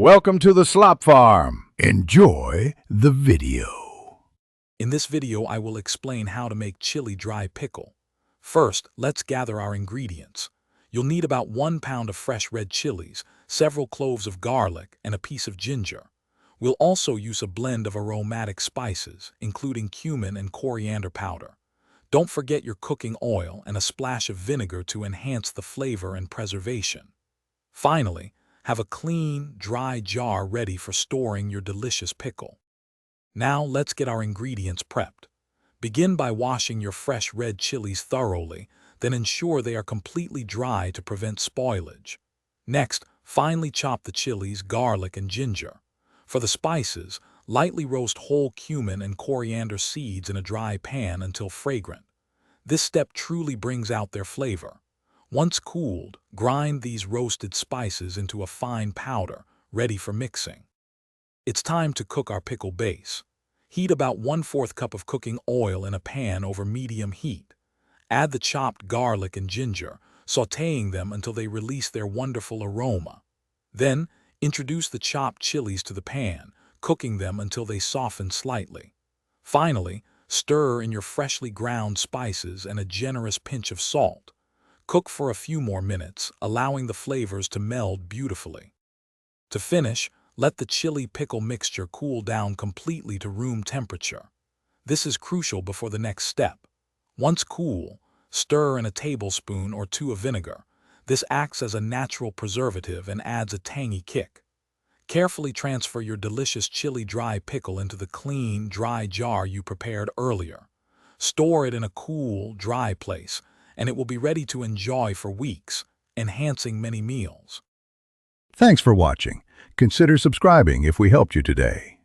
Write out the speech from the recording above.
Welcome to the Slop Farm. Enjoy the video. In this video, I will explain how to make chili dry pickle. First, let's gather our ingredients. You'll need about 1 pound of fresh red chilies, several cloves of garlic, and a piece of ginger. We'll also use a blend of aromatic spices, including cumin and coriander powder. Don't forget your cooking oil and a splash of vinegar to enhance the flavor and preservation. Finally, have a clean, dry jar ready for storing your delicious pickle. Now let's get our ingredients prepped. Begin by washing your fresh red chilies thoroughly, then ensure they are completely dry to prevent spoilage. Next, finely chop the chilies, garlic, and ginger. For the spices, lightly roast whole cumin and coriander seeds in a dry pan until fragrant. This step truly brings out their flavor. Once cooled, grind these roasted spices into a fine powder, ready for mixing. It's time to cook our pickle base. Heat about 1/4 cup of cooking oil in a pan over medium heat. Add the chopped garlic and ginger, sautéing them until they release their wonderful aroma. Then, introduce the chopped chilies to the pan, cooking them until they soften slightly. Finally, stir in your freshly ground spices and a generous pinch of salt. Cook for a few more minutes, allowing the flavors to meld beautifully. To finish, let the chili pickle mixture cool down completely to room temperature. This is crucial before the next step. Once cool, stir in a tablespoon or 2 of vinegar. This acts as a natural preservative and adds a tangy kick. Carefully transfer your delicious chili dry pickle into the clean, dry jar you prepared earlier. Store it in a cool, dry place, and it will be ready to enjoy for weeks, enhancing many meals. Thanks for watching. Consider subscribing if we helped you today.